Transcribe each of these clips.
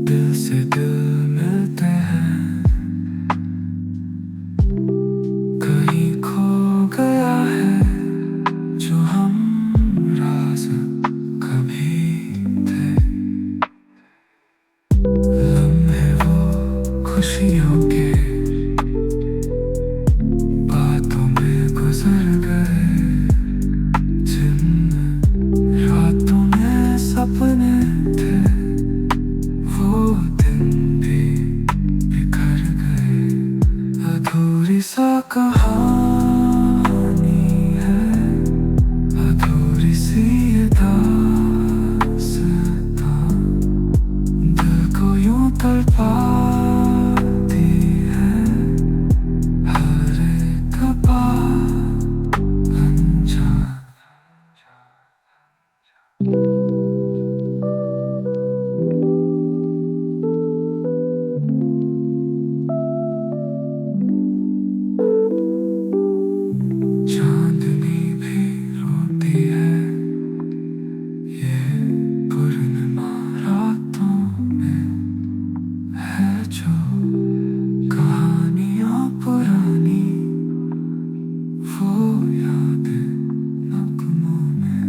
दिल से दिल मिलते हैं, कहीं खो गया है जो हम राज कभी थे। लम्हे वो खुशियों के बातों में गुजर गए, जिन रातों में सपने थे वो दिन भी बिखर गए। अधूरी सा कहानी है, अधूरी सी ये दास्तां, दिल को यूं तड़पाती है हर एक बात अनजान। चांदनी भी रोती है ये पूर्णिमा रातों में, है जो कहानियां पुरानी वो यादें नगमों में।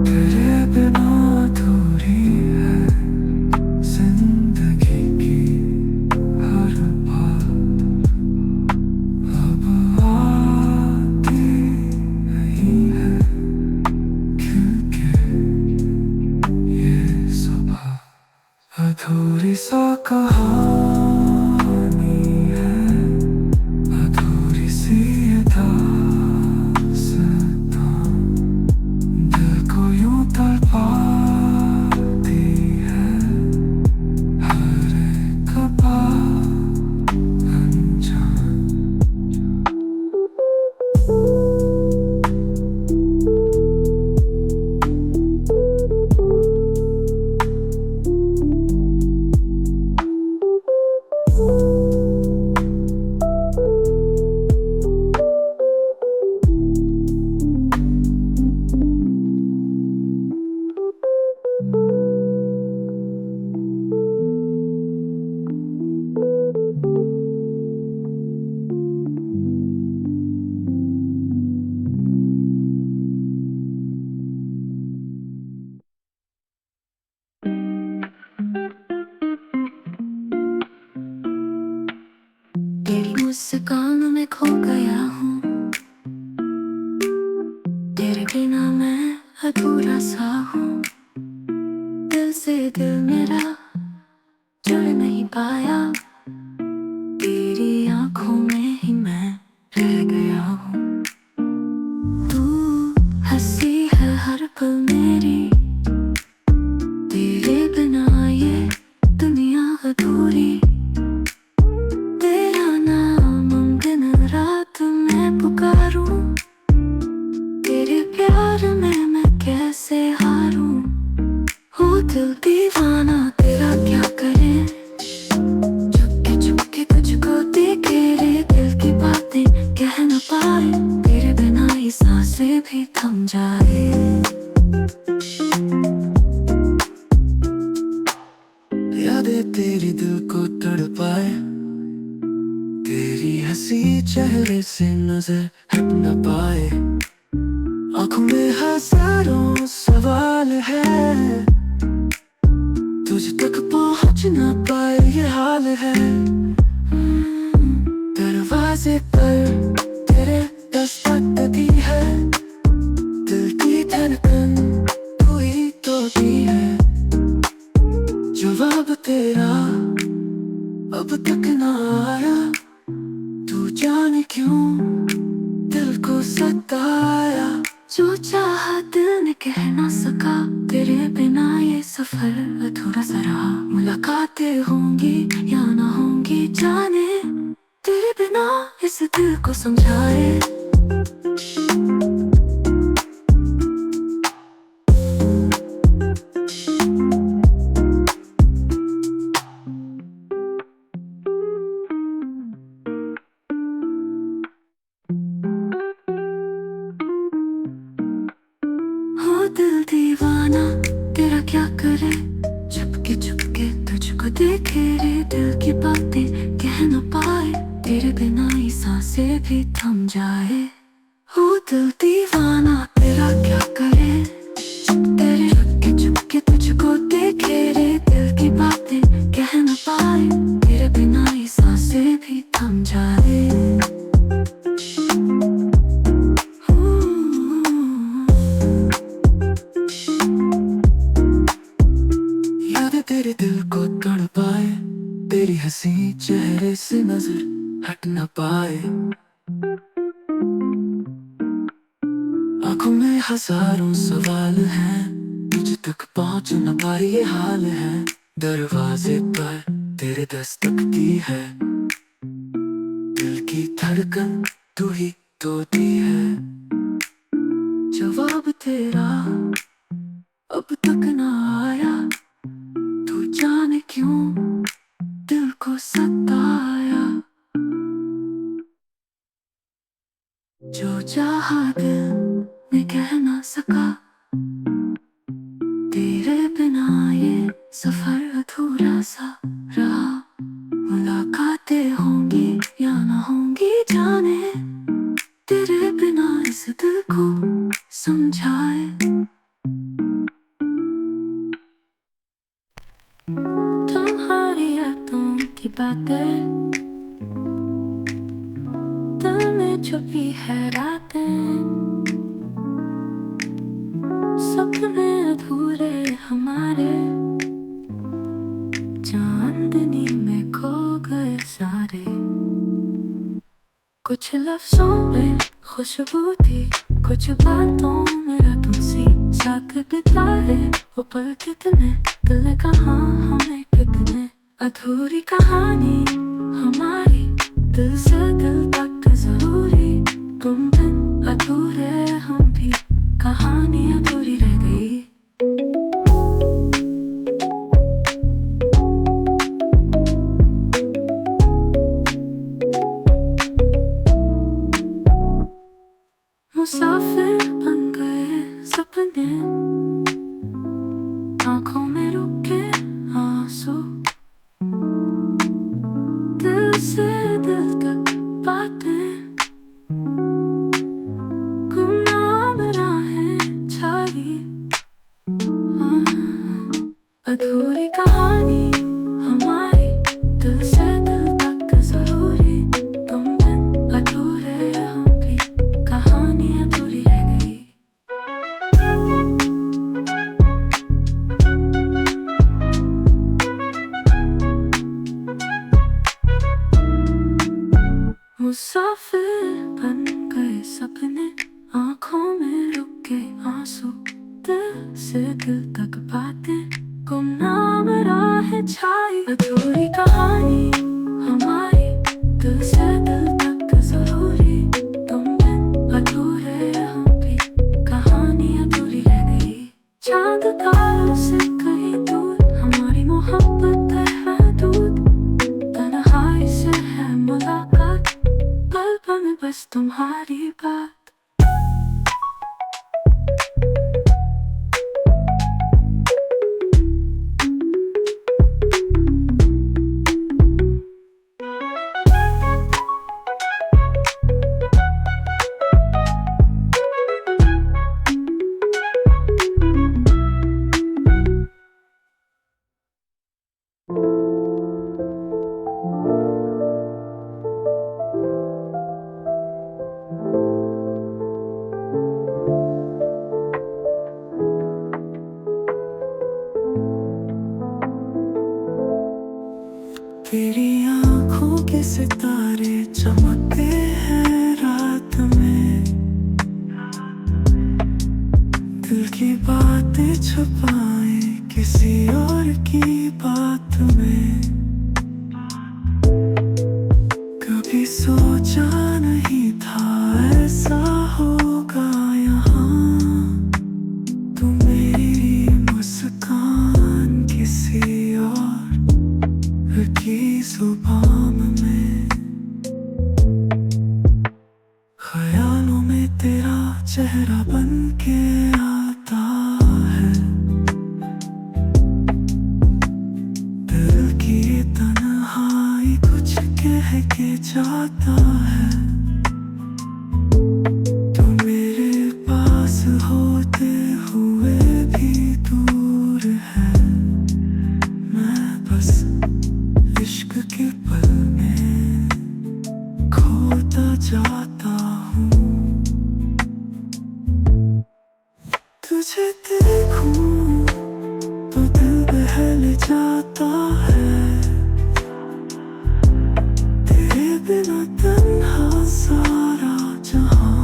तेरे बिना अधूरी है जिंदगी की हर बात, अब आती नहीं है क्योंकि ये सुबह। अधूरी सा कहानी है, अधूरी सी ये दास्तां, दिल को यूं तड़पाती है हर एक बात अनजान। तेरी मुस्कान में खो गया हूँ, तेरे बिना मैं अधूरा सा हूँ। दिल से दिल मेरा जुड़ नहीं पाया, तेरी आंखों में ही मैं रह गया हूँ। तू हंसी है हर पल मेरी, तेरे बिना ये दुनिया अधूरी। तेरा नाम दिन रात मैं पुकारूं, तेरे प्यार में मैं कैसे हारूं। हो दिल दीवाना तेरा क्या करे, चुपके चुपके तुझको देखे रे दिल की बातें कह न पाए, तेरे बिना ये सांसें भी थम जाए। यादें तेरी दिल को तड़पाए, तेरी हंसी चेहरे से नजर हट न पाए। आंखों में हजारों सवाल है, तुझ तक पहुंच न पाए ये हाल है। दरवाजे पर तेरे दस्तक दी है, दिल की धड़कन तू ही तो दी है। जवाब तेरा अब तक ना आया, तू जाने क्यों दिल को सताया। जो चाहा दिल ने कह ना सका, तेरे बिना ये सफर अधूरा सा रहा। मुलाकातें होंगी या ना होंगी जाने, तेरे बिना इस दिल को समझाए। हो दिल दीवाना तेरा क्या करे, देखे रे दिल की बातें कह न पाए, तेरे बिना ही सांसें भी थम जाए। हो दिल दीवाना तेरा क्या करे, तेरे चुपके तुझको देखे रे दिल की बातें कह न पाए, तेरे बिना ही सांसें भी थम जाए। यादें तेरे दिल को तड़पाए, तेरी हंसी चेहरे से नजर हट न पाए। आंखों में हजारों सवाल हैं, तुझ तक पहुंच न पाए ये हाल है। दरवाजे पर तेरे दस्तक दी है, दिल की धड़कन तू ही तो दी है। जवाब तेरा अब तक ना आया, तू जाने क्यों दिल को सताया। जो चाहा दिल ने कह ना सका, तेरे बिना ये सफर अधूरा सा रहा। मुलाकातें होंगी या ना होंगी जाने, तेरे बिना इस दिल को समझाए। तुम्हारी यादों की बातें दिल में छुपी है रातें, सपने अधूरे हमारे चांदनी में खो गए सारे। कुछ लफ्जों में खुशबू थी, कुछ बातों में रातों सी साथ बिताए। वो पल कितने दिल कहाँ हमें कितने, अधूरी कहानी हमारी दिल से दिल तक जरूरी। तुम बिन अधूरे हम भी, कहानी अधूरी रह गई। मुसाफिर बन गए सपने, आंखों में रुके आंसू, दिल से दिल तक बातें गुमनाम राहें छाई। अधूरी कहानी हमारी दिल से दिल तक जरूरी। तुम बिन अधूरे हम भी, कहानी अधूरी रह गई। मुसाफिर बन गए सपने, आंखों में रुके आंसू, दिल से दिल तक बातें गुमनाम राहें छाई। अधूरी कहानी हमारी दिल से दिल तक जरूरी। तुम बिन अधूरे हम भी, कहानी अधूरी रह गई। चांद तारों से कहीं दूर हमारी मोहब्बत है महदूद, तन्हाई से है मुलाकात, पल पल में बस तुम्हारी बात। तेरी आंखों के सितारे चमकते हैं रात में, दिल की बातें छुपाए किसी और की बात में। कभी सोचा नहीं था ऐसा होगा यहाँ, तू मेरी मुस्कान किसी और की जुबान में। ख्यालों में तेरा चेहरा बन के आता है, दिल की जाता है। तू मेरे पास होते हुए भी दूर है। मैं बस इश्क के पल में खोता जाता हूँ। तुझे देखूं तो दिल बहल जाता है। तेरे बिना तन्हा सारा जहां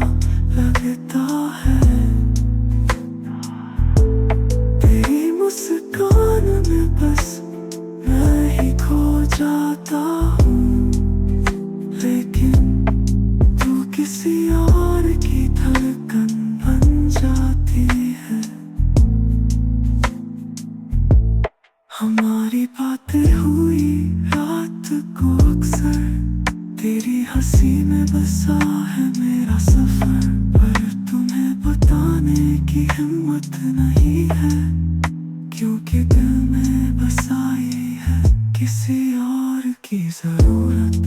लगता है। तेरी मुस्कान में बस मैं ही खो जाता हूँ। लेकिन तू किसी और की धड़कन बन जाती है। हमारी बातें हुई रात को अक्सर। तेरी हंसी में बसा है मेरा सफर। पर तुम्हें बताने की हिम्मत नहीं है। क्योंकि दिल में बसाई है किसी और की जरूरत।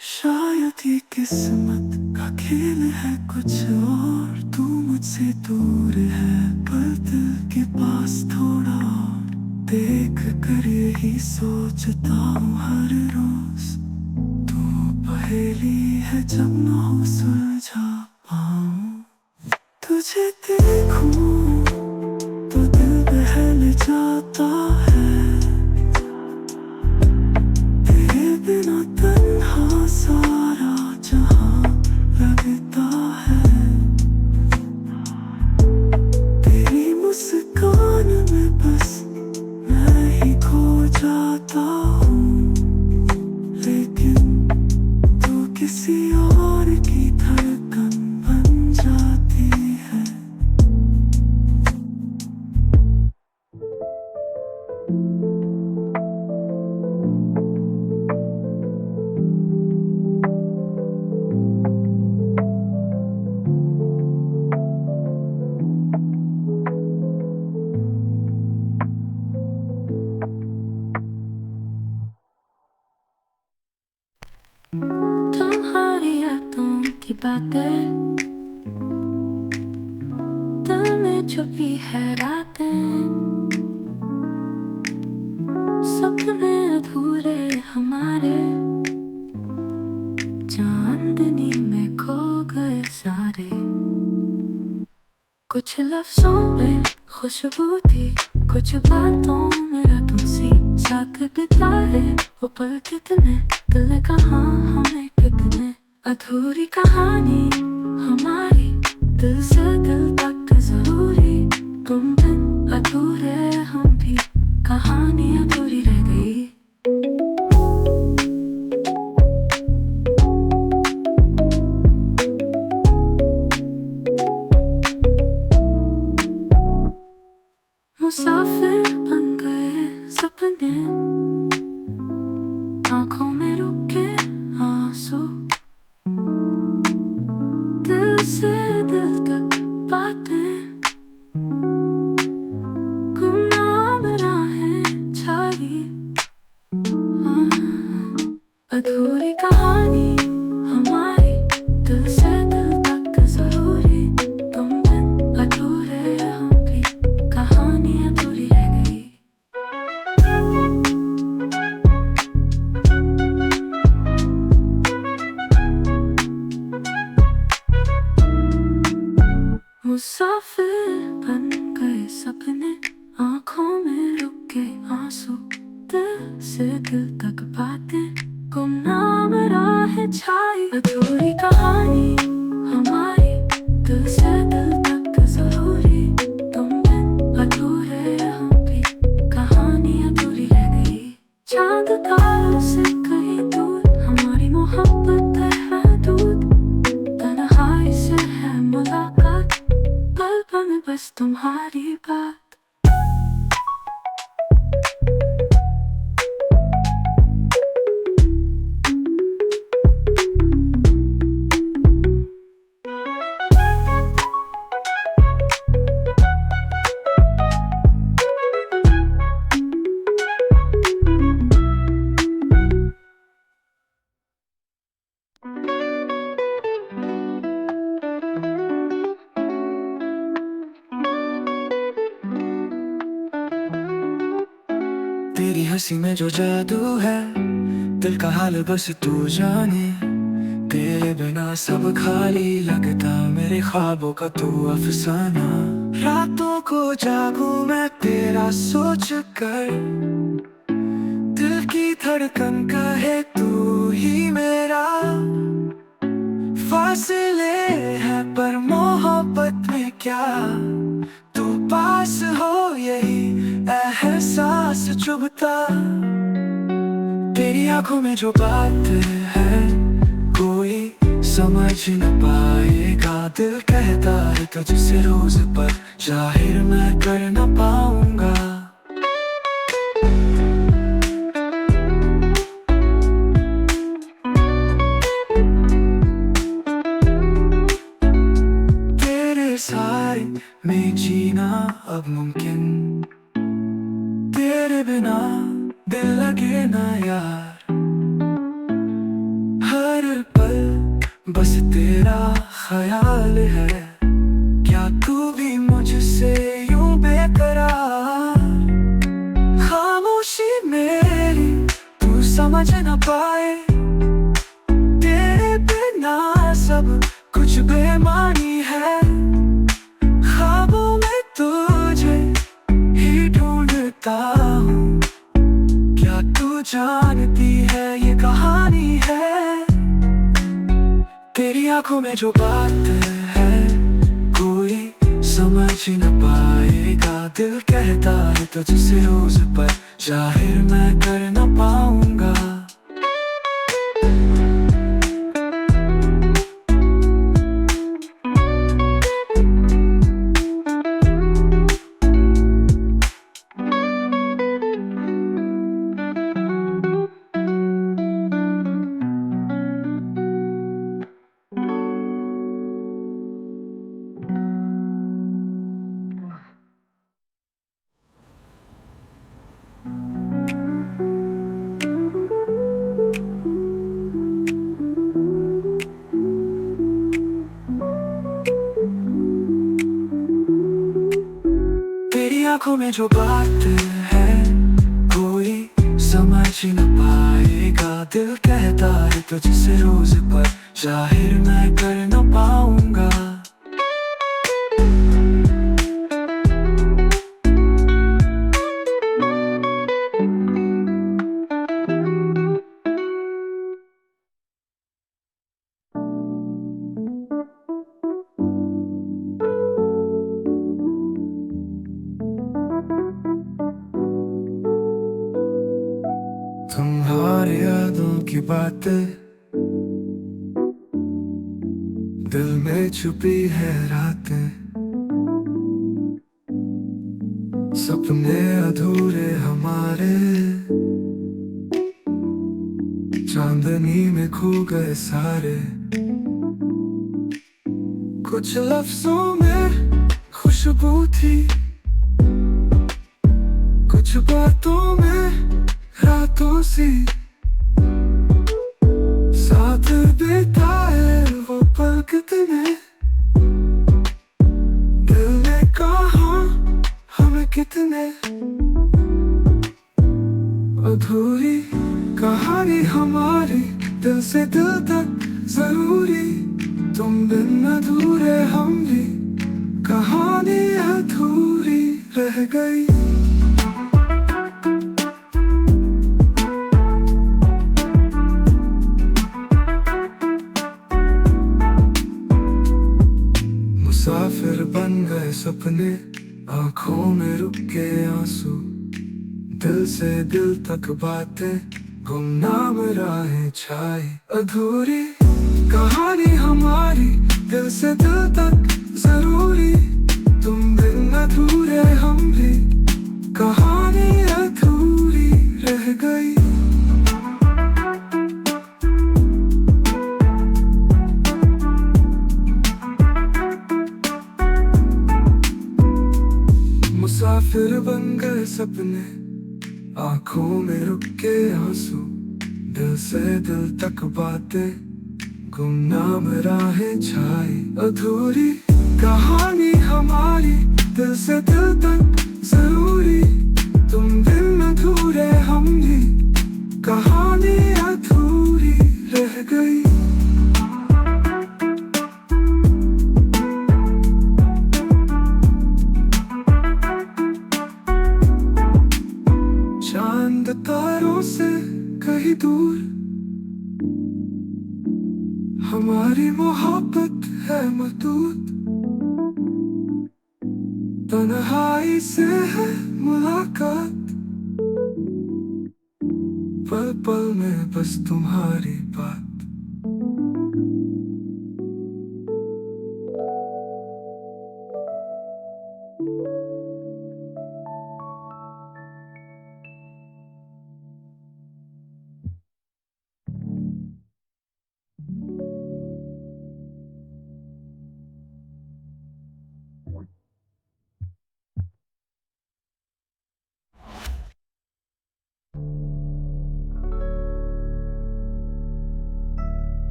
शायद ये किस्मत का खेल है कुछ और। तू मुझसे दूर है पर दिल के पास थोड़ा और। देख कर यही सोचता हूँ हर रोज। तू पहेली है जब ना हो सुलझा पाऊँ। तुझे देखूं तो दिल बहल जाता है। तेरे बिना तन्हा सारा जहां लगता है। तेरी मुस्कान में बस मैं ही खो जाता हूँ। लेकिन तू किसी और की धड़कन बन जाती है। तुम्हारी यादों की बातें दिल में छुपी है रातें। सपने अधूरे हमारे चांदनी में खो गए सारे। कुछ लफ्जों में खुशबू थी, कुछ बातों में रातों सी। साथ बिताए वो पल कितने, दिल कहाँ हमें कितने। अधूरी कहानी हमारी, दिल से दिल तक जरूरी। तुम बिन अधूरे हम भी, कहानी अधूरी रह गई। मुसाफिर बन गए सपने, आंखों में रुके आंसू। दिल से दिल तक बातें, गुमनाम राहें छाई। अधूरी कहानी हमारी, दिल से दिल तक जरूरी। तुम बिन अधूरे हम भी, कहानी अधूरी रह गई। मुसाफिर बन गए सपने, आंखों में रुके आंसू। दिल से दिल तक बातें, गुमनाम राहें छाई। अधूरी कहानी हमारी, दिल से दिल तक जरूरी। तुम बिन अधूरे हम भी, कहानी अधूरी रह गई। चांद तारों से कहीं दूर, हमारी मोहब्बत है दूर। तन्हाई से है मुलाकात, पल पल में बस तुम्हारी बात। तेरी हंसी में जो जादू है, दिल का हाल बस तू जाने। तेरे बिना सब खाली लगता, मेरे ख्वाबों का तू अफसाना। रातों को जागूं मैं तेरा सोच कर, दिल की धड़कन कहे तू ही मेरा। फासले हैं पर मोहब्बत में क्या, तू पास हो यही एहसास चुभता। तेरी आंखों में जो बात है कोई समझ न पाएगा। दिल कहता है तुझसे रोज पर जाहिर मैं कर न पाऊंगा। तेरे सारे में जीना अब मुमकिन, तेरे बिना दिल लगे ना यार। हर पल बस तेरा ख्याल है, क्या तू भी मुझसे यूं बेकरार। खामोशी मेरी तू समझ न पाए, तेरे बिना सब कुछ बेमानी है। ख्वाबों में तुझे ही ढूंढता हूँ, क्या तू जानती है ये कहानी है। तेरी आंखों में जो बात है कोई समझ न पाएगा। दिल कहता है तुझसे रोज पर जाहिर मैं कर न पाऊंगा। तेरी आंखों में जो बात है कोई समझ न पाएगा। दिल कहता है तुझसे रोज पर जाहिर मैं कर न पाऊंगा। तुम्हारी यादों की बातें दिल में छुपी है रातें, सपने अधूरे हमारे चांदनी में खो गए सारे। कुछ लफ्जों में खुशबू थी, कुछ बातों में रातों सी साथ बिताए वो पल कितने। दिल ने कहा हमें कितने, अधूरी कहानी हमारी दिल से दिल तक जरूरी। तुम बिन अधूरे हम भी, कहानी अधूरी रह गई। मुसाफिर बन गए सपने, आंखों में रुक के आंसू। दिल से दिल तक बातें, गुमनाम राहें छाई। अधूरी कहानी हमारी दिल से दिल तक जरूरी। तुम बिन अधूरे हम भी, कहानी अधूरी रह गई। मुसाफिर बन गए सपने, आंखों में रुक के आंसू। दिल से दिल तक बातें, गुमनाम राहें छाई। अधूरी कहानी हमारी दिल से दिल तक जरूरी। तुम बिन अधूरे थमी, कहानी अधूरी रह गई। चांद तारों से कहीं दूर हमारी मोहब्बत है मदूद, तन्हाई से है मुलाकात, पल पल में बस तुम्हारी बात।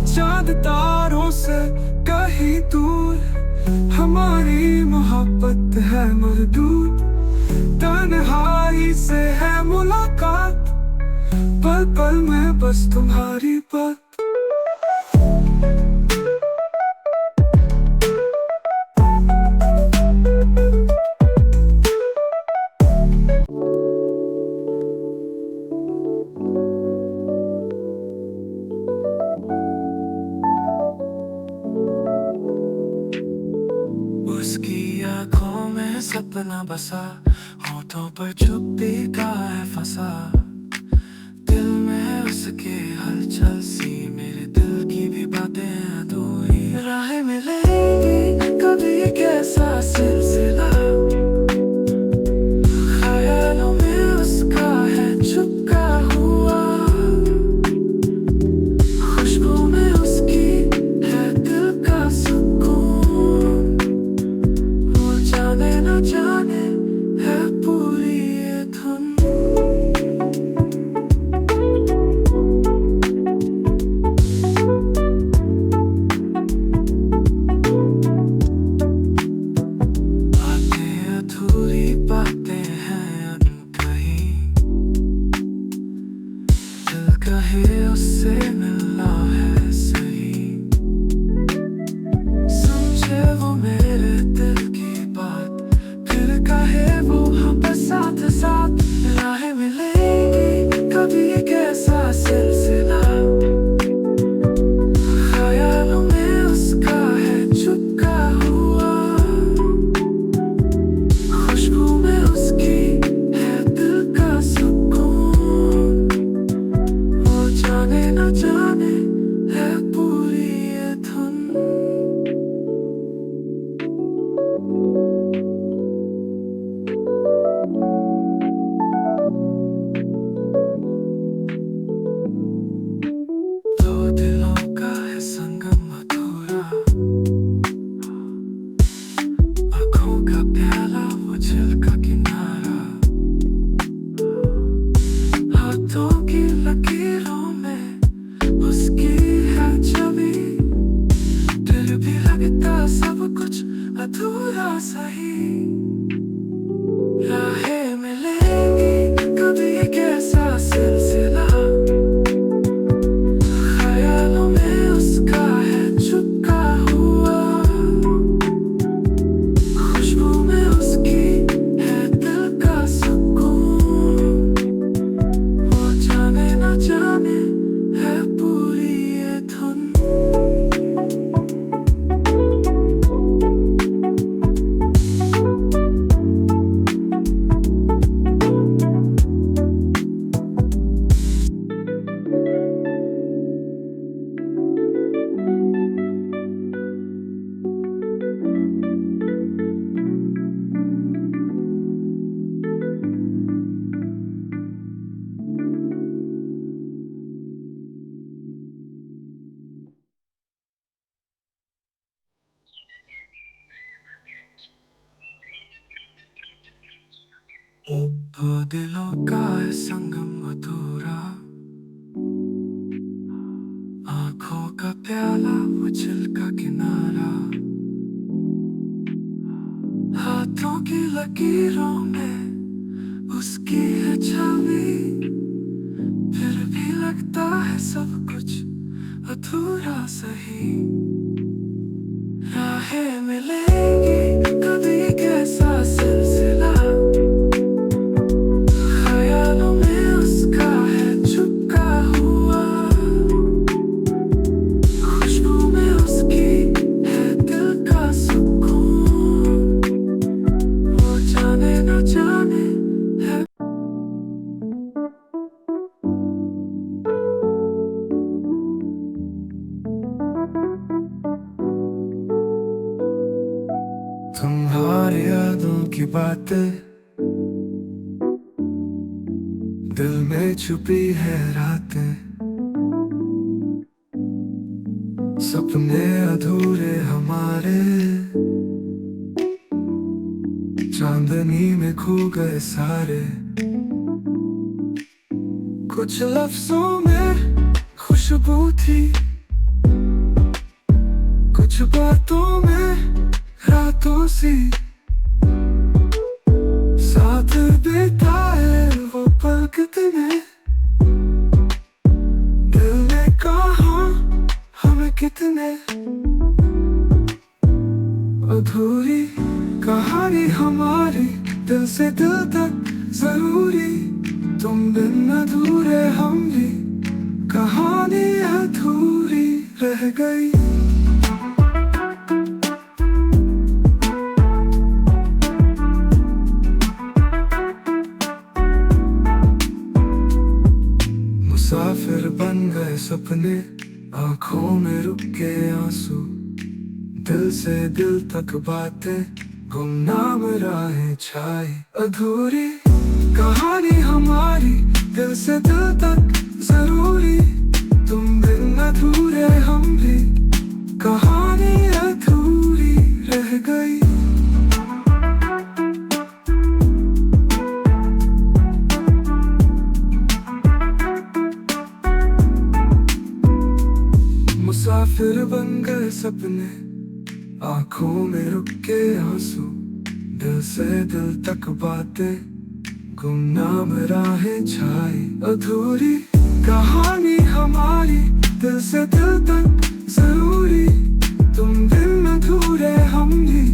चांद तारों से कहीं दूर हमारी मोहब्बत है मजदूर, तन्हाई से है मुलाकात, पल पल में बस तुम्हारी बात। उसकी आंखों में सपना बसा, होठों पर चुप्पी का है फंसा, दिल में उसके हलचल सी, मेरे दिल की भी बातें अधूरी। राहें मिलेंगी कभी एक ऐसा सिलसिला, ख्यालों में उसका है चुपका हुआ, खुशबू में उसकी है दिल का सुकून, वो जाने न जाने है पूरी ये धुन। बातें अधूरी बातें हैं अनकही, दिल कहे उससे मिलना है सही, समझे वो मेरे दिल की बात, फिर कहे वो हम बस साथ साथ। राहें मिलेंगी कभी एक ऐसा सिलसिला, ख्यालों में उसका है चुपका हुआ, खुशबू में उसकी है दिल का सुकून, वो जाने न जाने है पूरी ये धुन। दो दिलों का है संगम अधूरा, आंखों का प्याला उछल का किनारा, हाथों की लकीरों में उसकी है छवि, फिर भी लगता है सब कुछ अधूरा सही। राहें मिलेंगी कभी कैसा सिलसिला, ख्यालों में उसका है चुपका हुआ, खुशबू में उसकी है दिल का सुकून, वो जाने न जाने है। तुम्हारी यादों की बातें दिल में छुपी है रातें, सपने अधूरे हमारे चांदनी में खो गए सारे। कुछ लफ्जों में खुशबू थी, कुछ बातों में रातों सी, साथ बिताए वो पल कितने, दिल ने कहा हमें कितने। अधूरी कहानी हमारी दिल से दिल तक जरूरी, तुम बिन अधूरे हम भी, कहानी अधूरी रह गई। मुसाफिर बन गए सपने, आंखों में रुक के आंसू, दिल से दिल तक बातें, गुमनाम राहें छाई। अधूरी कहानी हमारी दिल से दिल तक जरूरी, तुम बिन अधूरे हम भी, कहानी अधूरी रह गई। मुसाफिर बन गए सपने, आंखों में रुक के आंसू, दिल से दिल तक बातें, गुमनाम राहें छाई। अधूरी कहानी हमारी दिल से दिल तक जरूरी, तुम बिन अधूरे हम भी,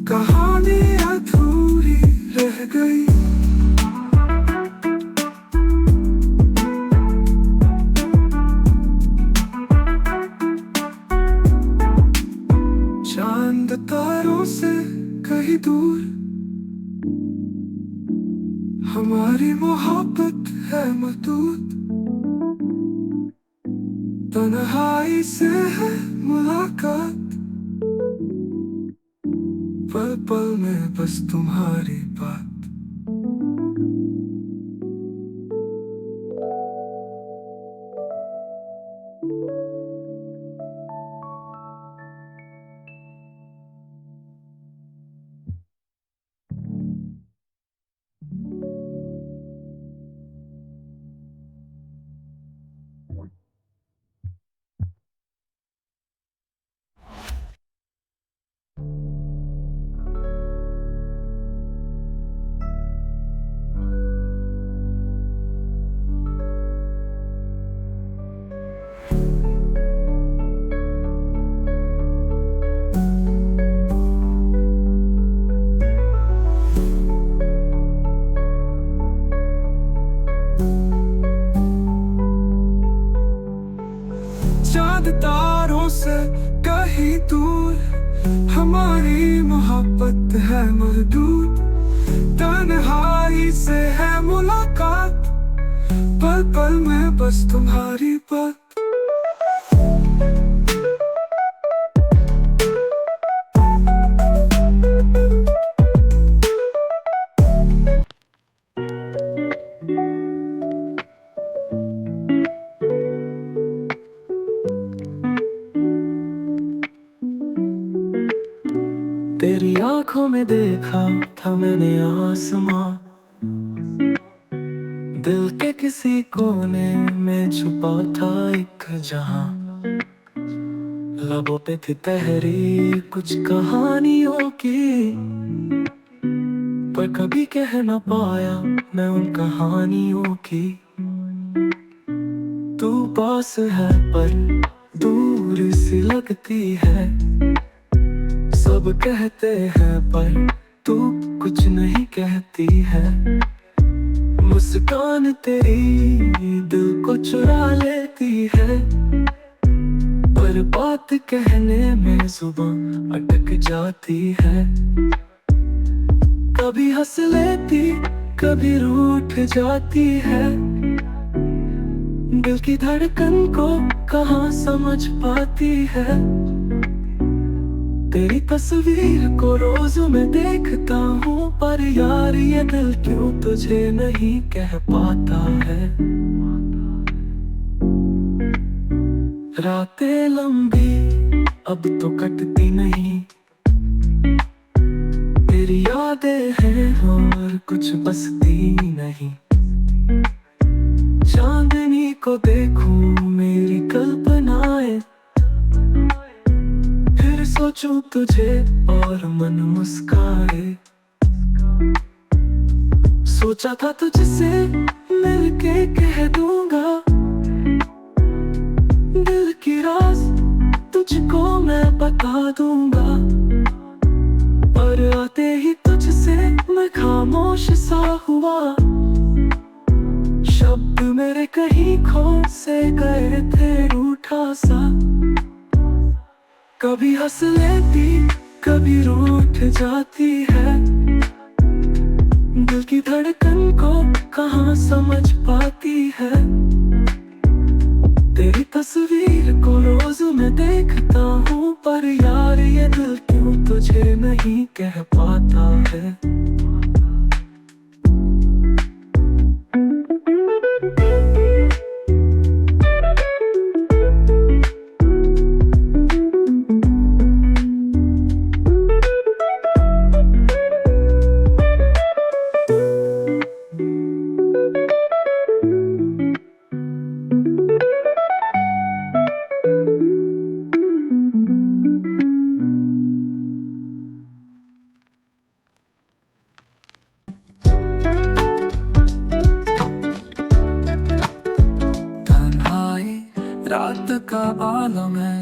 कहानी अधूरी रह गई। चांद तारों से कहीं दूर हमारी मोहब्बत है मदूद, तन्हाई से है मुलाकात, पल पल में बस तुम्हारी बात। चांद तारों से कहीं दूर हमारी मोहब्बत है मजदूर, तन्हाई से है मुलाकात, पल पल में बस तुम्हारी बात। तेरी आंखों में देखा था मैंने आसमां, किसी कोने में छुपा था एक जहां, लबों पे थी तहरीर कुछ कहानियों की, पर कभी कह ना पाया मैं उन कहानियों की। तू पास है पर दूर सी लगती है, सब कहते हैं पर तू कुछ नहीं कहती है। मुस्कान तेरी दिल को चुरा लेती है, पर बात कहने में जुबान अटक जाती है। कभी हंस लेती कभी रूठ जाती है, दिल की धड़कन को कहाँ समझ पाती है। तेरी तस्वीर को रोज मैं देखता हूँ, पर यार ये दिल क्यों तुझे नहीं कह पाता है। रातें लंबी अब तो कटती नहीं, तेरी यादें हैं और कुछ बसती नहीं। चांदनी को देखूं मेरी कल्पनाएं, फिर सोचूं तुझे और मन मुस्काए। सोचा था तुझसे मिलके कह दूंगा, दिल की राज तुझको मैं बता दूंगा, पर आते ही तुझसे मैं खामोश सा हुआ। शब्द मेरे कहीं खो से गए थे रूठा सा। कभी हंस लेती कभी रूठ जाती है, दिल की धड़कन को कहाँ समझ पाती है। तेरी तस्वीर को रोज मैं देखता हूँ, पर यार ये दिल क्यों तुझे नहीं कह पाता है। रात का आलम है,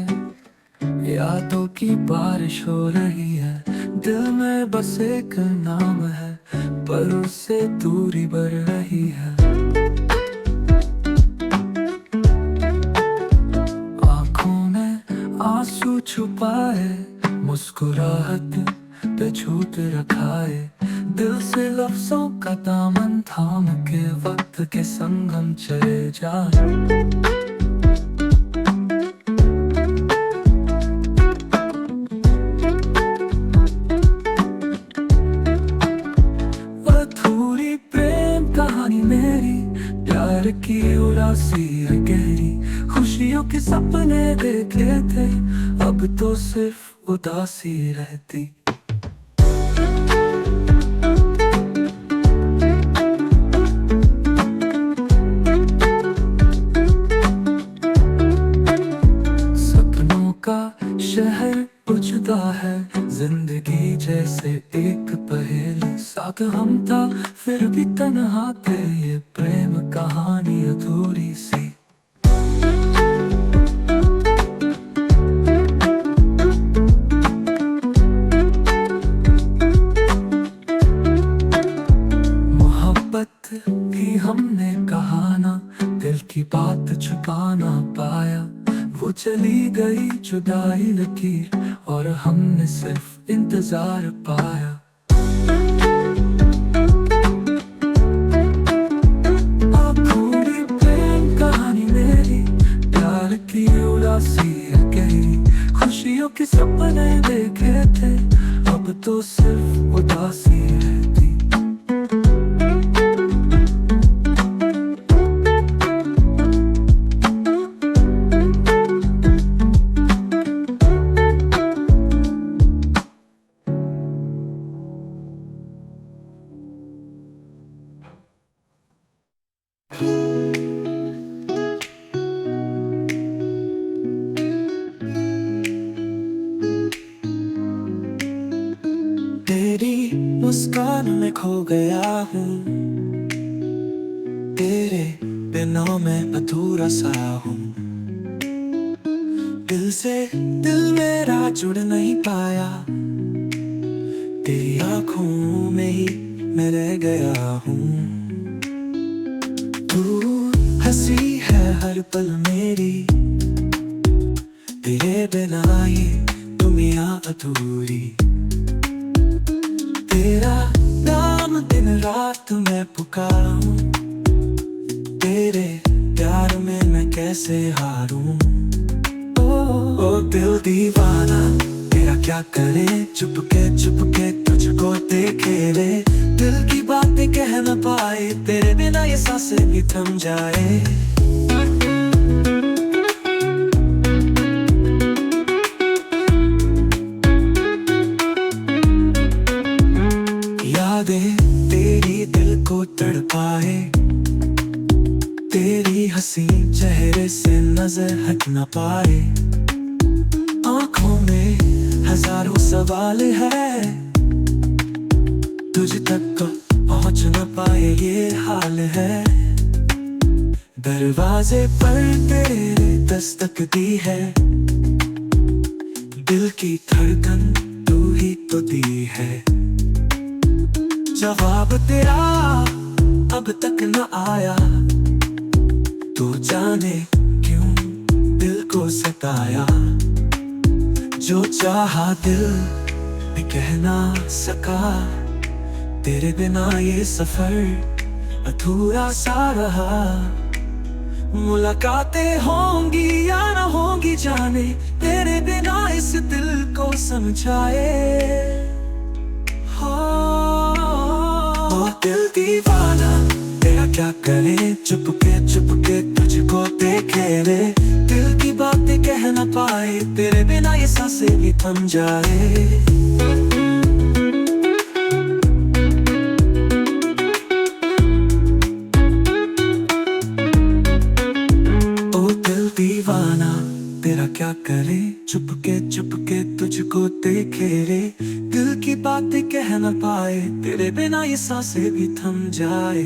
यादों की बारिश हो रही है। दिल में बस एक नाम है, पर उससे दूरी बढ़ रही है। आंखों में आंसू छुपाए, मुस्कुराहट पे छूट रखा है। दिल से लफ्जों का दामन थाम के वक्त के संग हम चले जाए। प्यार की उदासी है गहरी, खुशियों के सपने देखे थे, अब तो सिर्फ उदासी रहती। सपनों का शहर बुझता है, जिंदगी जैसे एक पहेली। साथ हम था फिर भी तन्हा थे, ये प्रेम कहानी अधूरी सी। मोहब्बत भी हमने कहा ना, दिल की बात छुपा ना पाया। वो चली गई जुदाई लकीर, और हमने सिर्फ इंतजार पाया। खुशियों के सपने देखे थे, अब तो सिर्फ उदासी रहती। तेरी मुस्कान में खो गया हूँ, तेरे बिना मैं अधूरा सा हूँ। दिल से दिल मेरा जुड़ नहीं पाया, तेरी आँखों में ही मैं रह गया हूँ। तू हंसी है हर पल मेरी, तेरे बिना ये दुनिया अधूरी। तेरा नाम दिन रात मैं पुकारूं, तेरे प्यार में मैं कैसे हारूं। ओ दिल दीवाना तेरा क्या करे, चुपके तुझको देखे रे। दिल की बातें कह न पाए, तेरे बिना ये सांसें भी थम जाए। यादें तेरी दिल को तड़पाए, तेरी हंसी चेहरे से नजर हट न पाए। आंखों में हजारों सवाल है, तुझ तक तो पहुंच न पाए ये हाल है। दरवाजे पर तेरे दस्तक दी है, दिल की धड़कन तू ही तो दी है। जवाब तेरा अब तक न आया, तू जाने क्यों दिल को सताया। जो चाहा दिल भी कह ना सका, तेरे बिना ये सफर अधूरा सा रहा। मुलाकातें होंगी या न होंगी जाने, तेरे बिना इस दिल को समझाए। दिल दीवाना तेरा क्या करे, चुपके तुझको देखे रे। दिल की बातें कह न पाए, तेरे बिना ये सांसें भी थम जाए। ओ दिल दीवाना तेरा क्या करे, चुपके तुझको देखे रे। दिल की बातें कह न पाए, तेरे बिना ये सांसें भी थम जाए।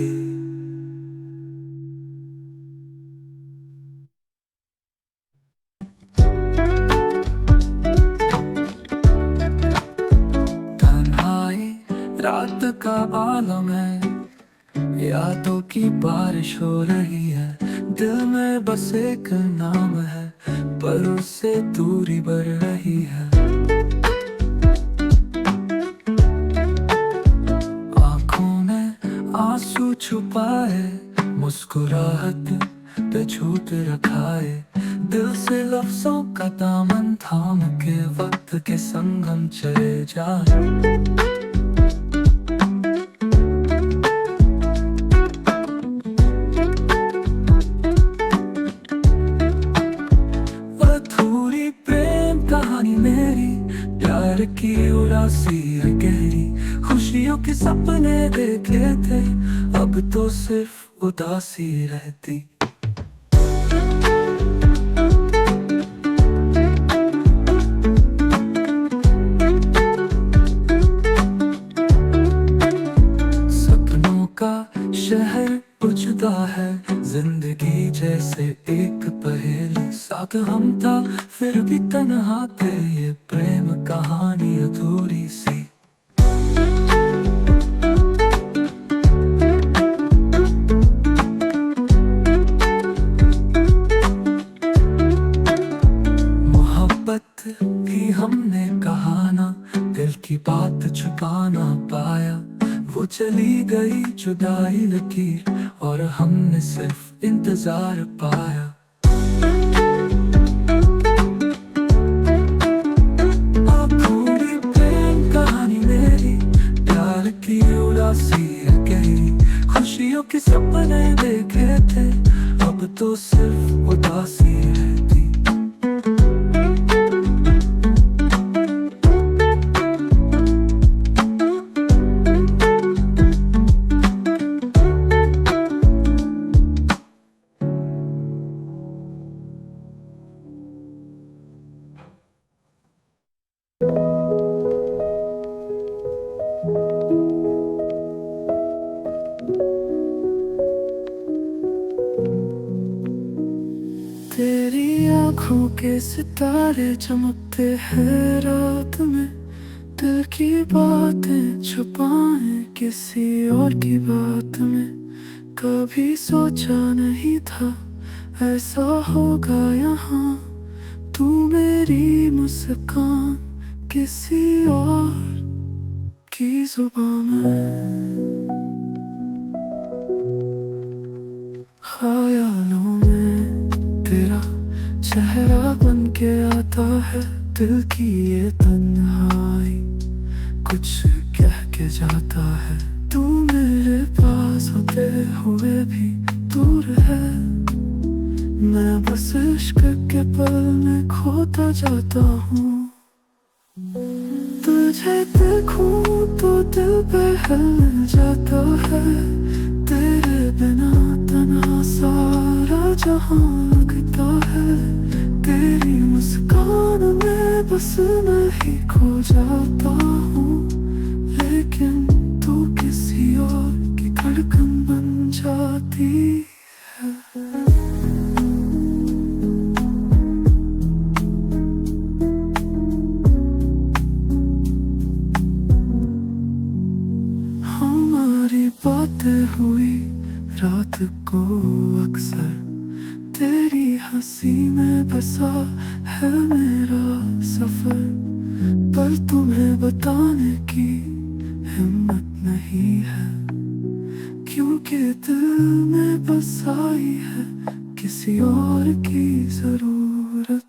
तन्हाई रात का आलम है, यादों की बारिश हो रही है। दिल में बस एक नाम है, पर उससे दूरी बढ़ रही है। आंखों में आंसू छुपाए, मुस्कुराहट पे छूट रखा है। दिल से लफ्जों का दामन थाम के वक्त के संग हम चले जाए। की उदासी है गहरी, खुशियों के सपने देखे थे, अब तो सिर्फ उदासी रहती। सपनों का शहर बुझता है, जिंदगी जैसे एक पहेली। साथ हम था फिर भी तन्हा थे, ये प्रेम कहानी अधूरी सी। मोहब्बत भी हमने कहा ना, दिल की बात छुपा ना पाया। वो चली गई जुदाई लकीर, और हमने सिर्फ इंतजार पाया। की उदासी है गहरी, खुशियों के सपने देखे थे, अब तो सिर्फ उदासी रहती। के सितारे चमकते हैं रात में, दिल की बातें छुपाए किसी और की बात में। कभी सोचा नहीं था ऐसा होगा यहाँ, तू मेरी मुस्कान किसी और की जुबान में। ख्यालों में तेरा चेहरा बन के आता है, दिल की ये तन्हाई कुछ कह के जाता है। तू मेरे पास होते हुए भी दूर है, मैं बस इश्क के पल में खोता जाता हूँ। तुझे देखूं तो दिल बहल जाता है, तेरे बिना तन्हा सारा जहां लगता है। तेरी मुस्कान में बस मैं ही खो जाता हूँ, लेकिन तू किसी और की धड़कन बन जाती है। हमारी बातें हुई रात को अक्सर, तेरी हंसी में बसा है मेरा सफर। पर तुम्हें बताने की हिम्मत नहीं है, क्योंकि दिल में बस आई है किसी और की जरूरत।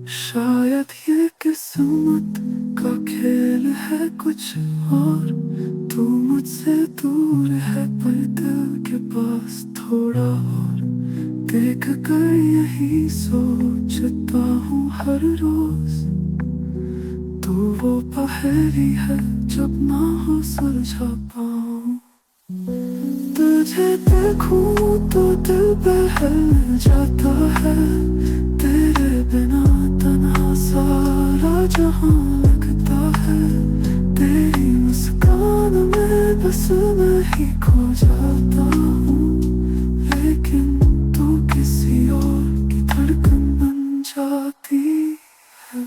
शायद ये किस्मत का खेल है कुछ और, तू मुझसे दूर है पर दिल के पास थोड़ा और। देख कर यही सोचता हूँ हर रोज, तू वो पहेली है जब ना हो सुलझा पाऊँ। तुझे देखूं तो दिल बहल जाता है, तेरे बिना तन्हा सारा जहां लगता है। तेरी मुस्कान में बस मैं ही खो जाता हूँ, लेकिन तू किसी और की धड़कन बन जाती है।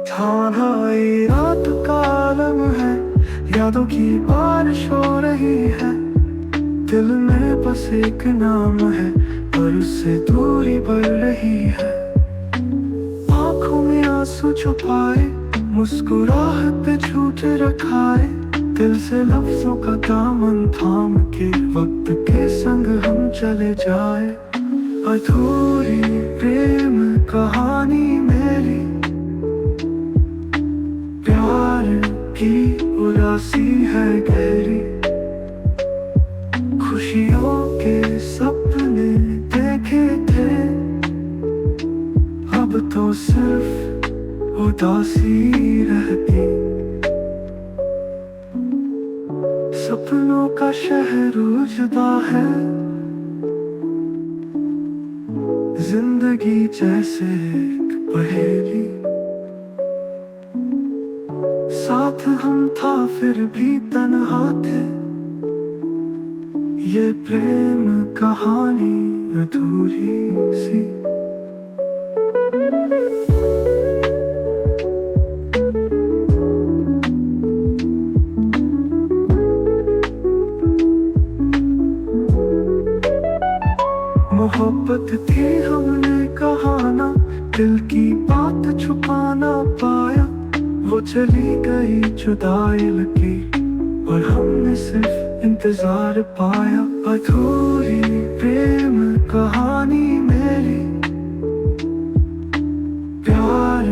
थानाई रात का आलम है, यादों की बारिश हो रही है। दिल में बस एक नाम है, पर उससे दूरी बढ़ रही है। आंखों में आंसू छुपाए, मुस्कुराहट पे झूठ रखाए। दिल से लफ्जों का दामन थाम के वक्त के संग हम चले जाए। अधूरी प्रेम कहानी मेरी, प्यार की उदासी है गहरी। खुशियों के सपने देखे थे, अब तो सिर्फ उदासी रहती। सपनों का शहर उजदा है, जिंदगी जैसे एक पहेली। साथ हम था फिर भी तन्हा थे, ये प्रेम कहानी अधूरी सी। मोहब्बत थी हमने कहा ना, दिल की बात छुपा ना पाया। वो चली गई जुदाई लगी, और हमने सिर्फ इंतजार पाया। अधूरी प्रेम कहानी मेरी, प्यार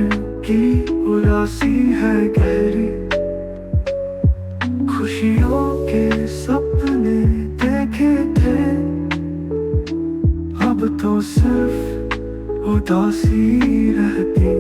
की उदासी है गहरी, खुशियों के सपने देखे थे, अब तो सिर्फ उदासी रहती।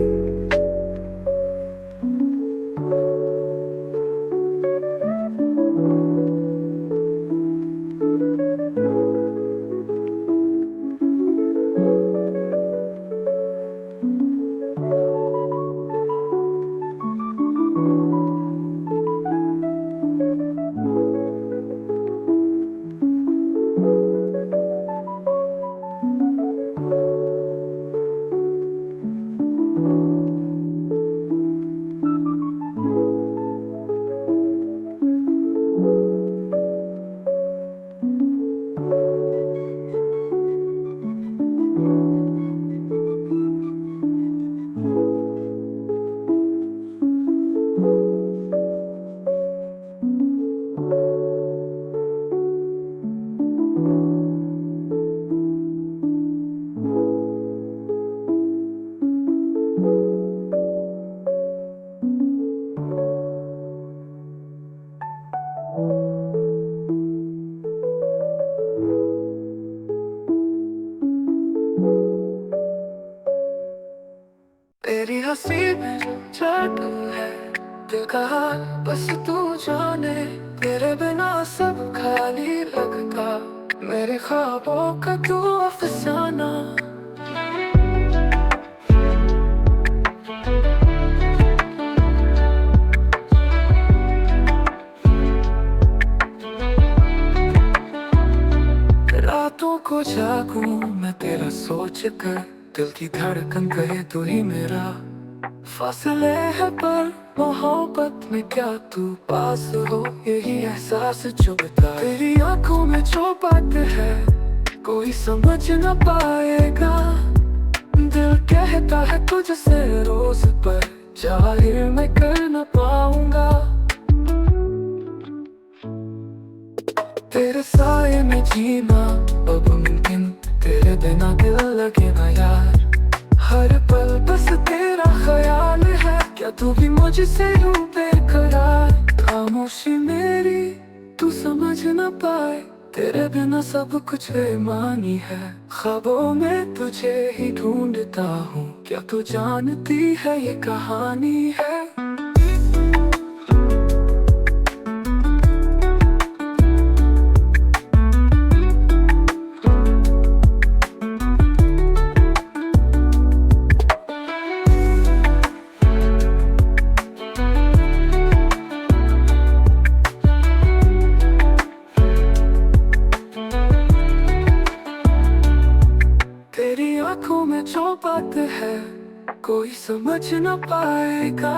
तेरी हंसी में जादू है, दिल का हाल बस तू जाने, तेरे बिना सब खाली लगता, मेरे ख्वाबों का तू अफसाना। रातों को जागूं मैं तेरा सोच कर, दिल की धड़कन कहे तू ही मेरा, फासले है पर मोहब्बत में क्या तू पास हो, यही एहसास चुभता। तेरी आंखों में जो बात है कोई समझ न पाएगा, दिल कहता है तुझसे रोज पर जाहिर मैं कर न पाऊंगा। तेरे साए में जीना अब मुमकिन, तेरे बिना दिल लगे ना यार, हर पल बस तेरा ख्याल है, क्या तू भी मुझसे यूं बेकरार। खामोशी मेरी तू समझ न पाए, तेरे बिना सब कुछ बेमानी है, ख्वाबों में तुझे ही ढूंढता हूँ, क्या तू जानती है ये कहानी है। तेरी आंखों में जो बात है कोई समझ न पाएगा,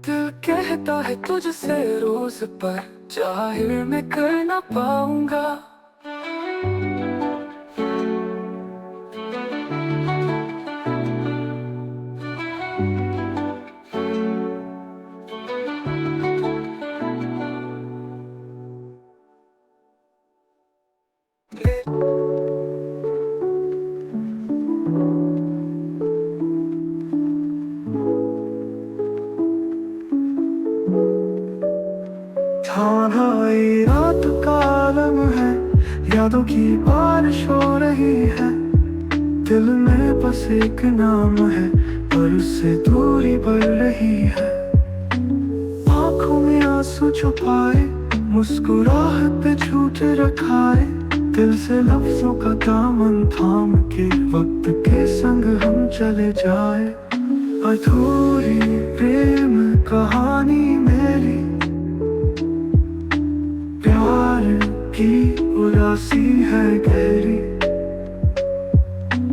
दिल कहता है तुझसे रोज पर जाहिर मैं कर न पाऊंगा। थानाई रात का आलम है, यादों की बारिश हो रही है, दिल में बस एक नाम है पर उससे दूरी बढ़ रही है। आंखों में आंसू छुपाए, मुस्कुराहट पे झूठ रखाए, दिल से लफ्जों का दामन थाम के वक्त के संग हम चले जाए। अधूरी प्रेम कहानी मेरी, प्यार की उदासी है गहरी,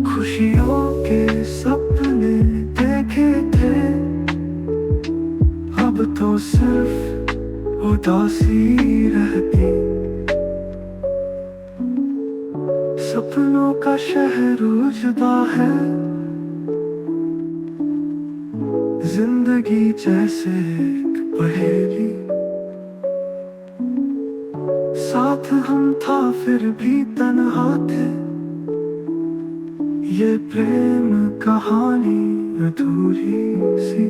खुशियों के सपने देखे थे, अब तो सिर्फ उदासी रहती। सपनों का शहर जुदा है, जिंदगी जैसे एक पहेली, साथ हम था फिर भी तन्हा थे, ये प्रेम कहानी अधूरी सी।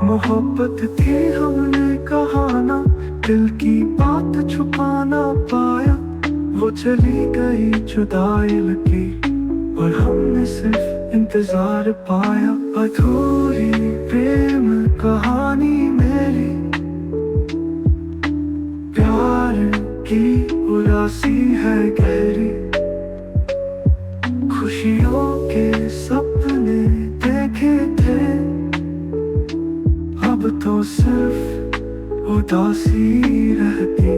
मोहब्बत थी हमने कहा ना, दिल की बात छुपा ना पाया। वो चली गई जुदाई लगी और हमने सिर्फ इंतजार पाया। अधूरी प्रेम कहानी मेरी, प्यार की उदासी है गहरी। खुशियों के सपने देखे थे, अब तो सिर्फ उदासी रहती।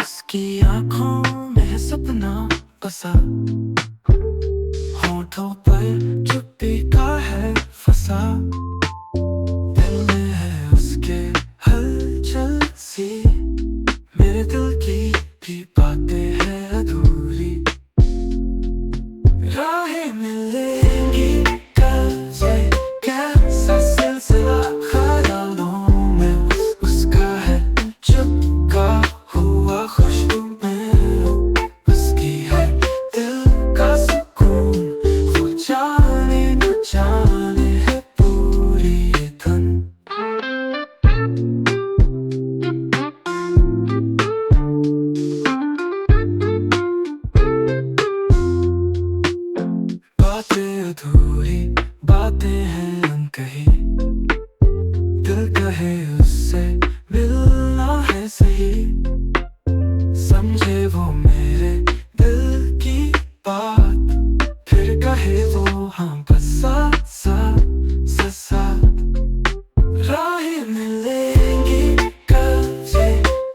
उसकी आँखों में सपना बसा, होठों पर चुप्पी का है फंसा। दिल में है उसके हलचल सी, मेरे दिल की भी बातें हैं अधूरी। राहें मिलेंगी कल से, कैसा सिलसिला ख्यालों में उसका है चुपका हुआ। खुशबू में उसकी है दिल का सुकून, वो जाने न जाने है पूरी ये धुन। बातें अधूरी, बातें हैं अनकही। दिल कहे उससे मिलना है सही, समझे वो मेरे दिल की बात। फिर कहे वो हाँ बस साथ साथ साथ। राहें मिलेंगी कल से,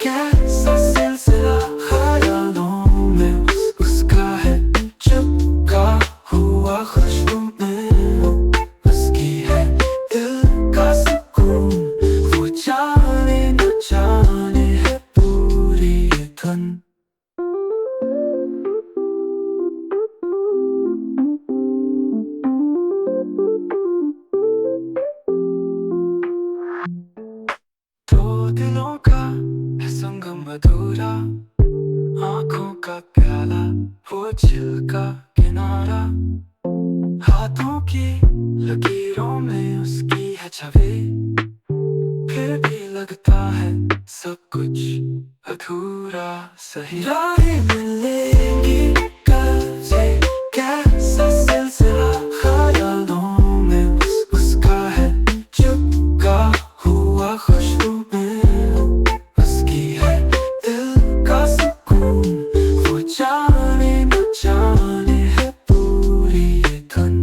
कैसा सिलसिला ख्यालों में उसका है चुपका हुआ। खुशबू में उसकी है दिल का सुकून, वो जाने न जाने है पूरी ये धुन। दो दिलों का है संगम अधूरा, आंखों का प्याला वो झील का किनारा। हाथों की लकीरों में उसकी है छवि, फिर भी लगता है सब कुछ अधूरा सही। राहें मिलेंगी कल से, कैसा सिलसिला ख्यालों में उसका है चुपका हुआ। खुशबू में उसकी है दिल का सुकून, वो जाने न जाने है पूरी ये धुन।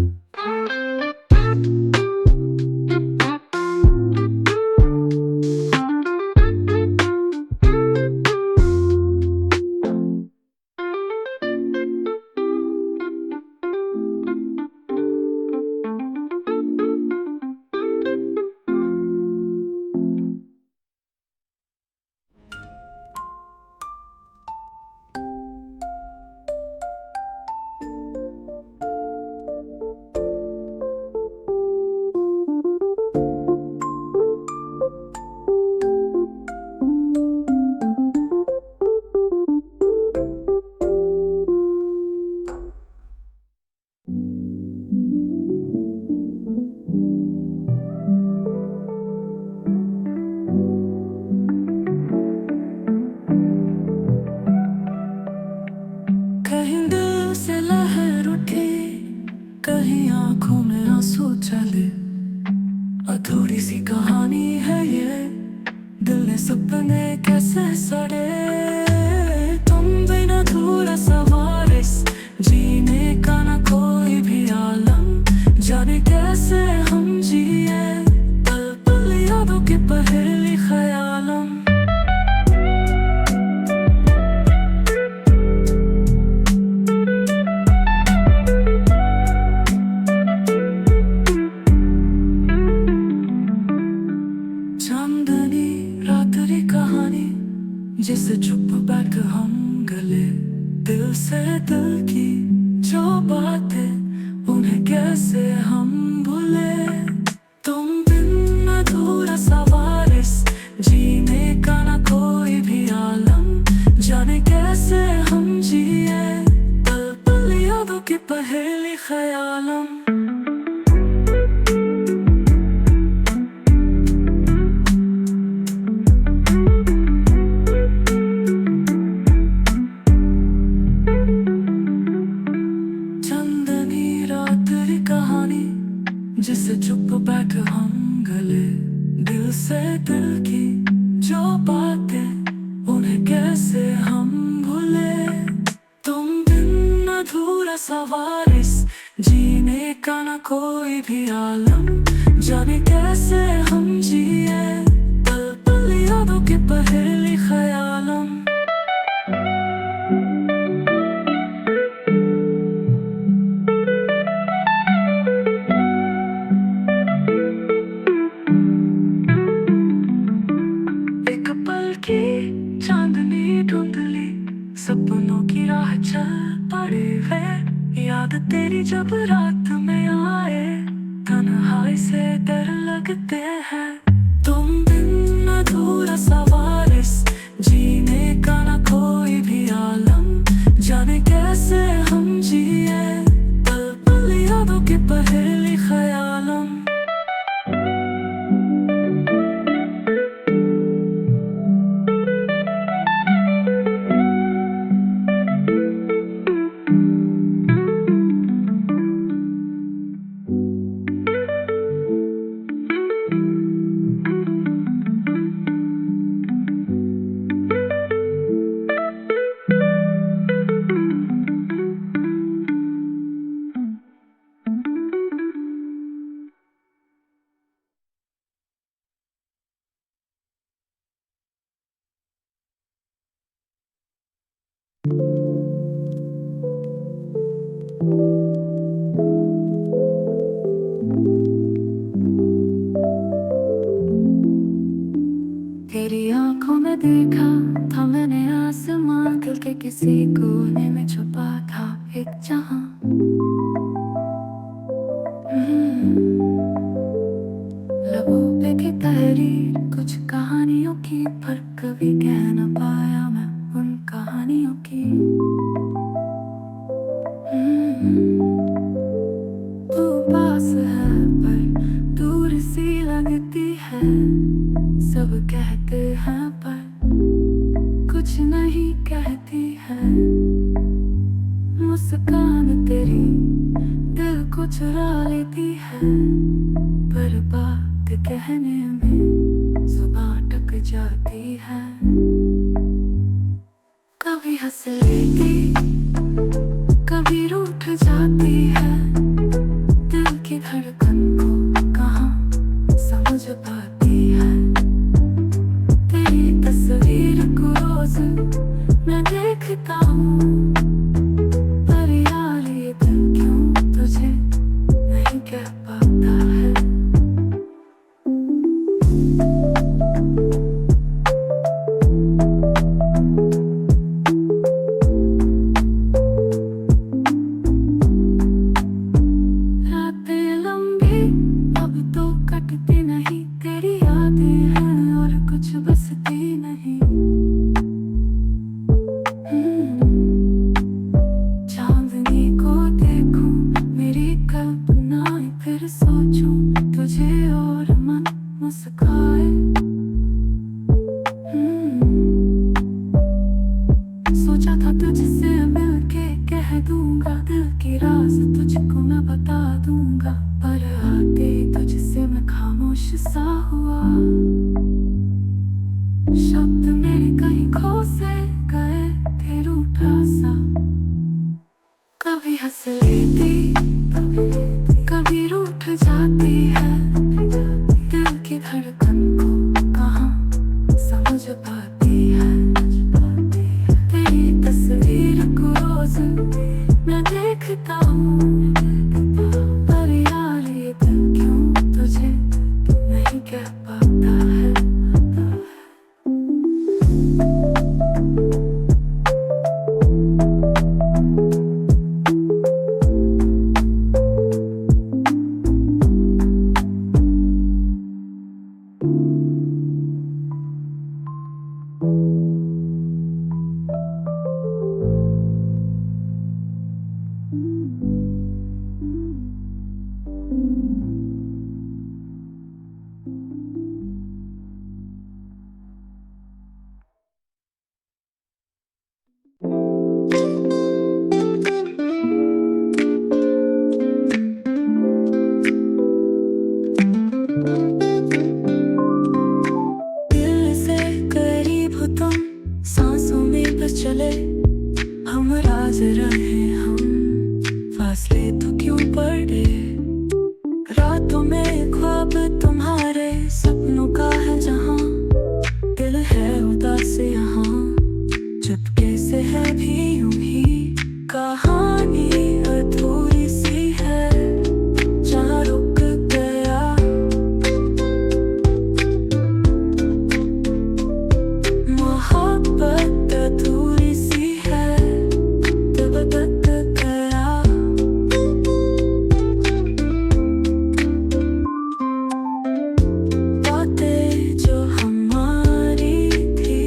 सीने कैसे सड़े, तुम बिना अधूरा सवारिस, जीने का ना कोई भी आलम, जाने कैसे हम जिए पल पल यादों के पहेली ख्यालम। चांदनी रात्रि कहानी जिसे चुप बैठ हम गले, दिल से दिल की जो बातें उन्हें कैसे हम भूले, तुम बिन अधूरा सवारिस, जीने का ना कोई भी आलम, जाने कैसे हम जिए पल पल यादों की पहेली ख्यालम। जिसे चुप बैठ हम गले, दिल से दिल की जो बातें उन्हें कैसे हम भूले, तुम बिन अधूरा सवारिस, जीने का ना कोई भी आलम, जाने कैसे हम जिए पल पल यादों के पहेली ख्यालम। चांदनी धुंधली सपनों की राह चल पड़े वे, याद तेरी जब रात में आए, तन्हाई से डर लगते हैं, तुम बिन अधूरा सवारिस, जीने का ना कोई भी आलम, जाने कैसे हम जिए पल पल यादों के पहेली ख्यालम। तेरी आंखों में देखा था मैंने आसमां, दिल के किसी कोने में छुपा था एक जहां। लबों पे की तहरीर कुछ कहानियों की, पर कभी कह न पाया मैं उन कहानियों की। तू पास है पर दूर सी लगती है, सब कहते हैं पर कुछ नहीं कहती है, मुस्कान तेरी दिल को चुरा लेती है, पर बात कहने में जुबां अटक जाती है। कभी हंस लेती कभी रूठ जाती है, दिल की धड़कन को कहाँ समझ पाती है, तेरी तस्वीर को रोज मैं देखता हूँ, पर यार ये दिल क्यों तुझे नहीं कह पाता है। सोचा था तुझसे मिलके कह दूंगा, दिल की राज तुझको मैं बता दूंगा, पर आते तुझसे मैं खामोश सा हुआ। शब्द मेरे कहीं खो से गए थे रूठा सा। कभी हंस लेती कभी रूठ जाती है। दिल की धड़कन को कहाँ समझ पाती है। तेरी तस्वीर को रोज मैं देखता हूँ, पर यार ये दिल क्यों तुझे नहीं कह पाता है। दिल से करीब हो तुम, सांसों में बस चले हम, राज रहे हम, फासले तो क्यों पड़े। रातों में ख्वाब तुम्हारे सपनों का है जहां, दिल है उदास यहाँ, चुपके से है भी यूं ही। कहानी अधूरी सी है जहाँ रुक गया, मोहब्बत अधूरी सी है तब तक गया। बातें जो हमारी थी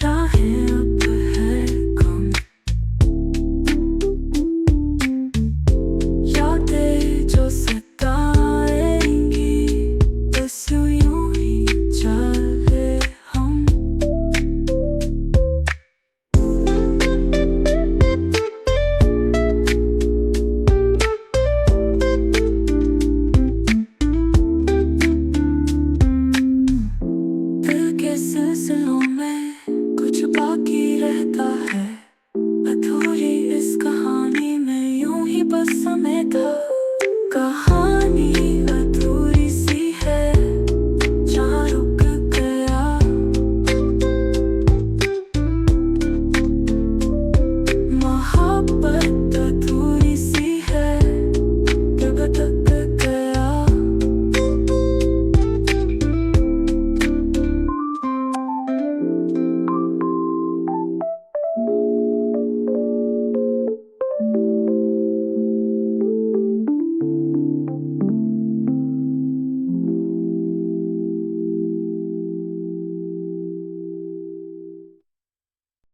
राहें अब है कम, यादें जो सताएंगी बस यूं ही चले हम। दिल के सिलसिलों में कुछ बाकी रहता है, अधूरी इस कहानी में यूं ही बस समय था। कहानी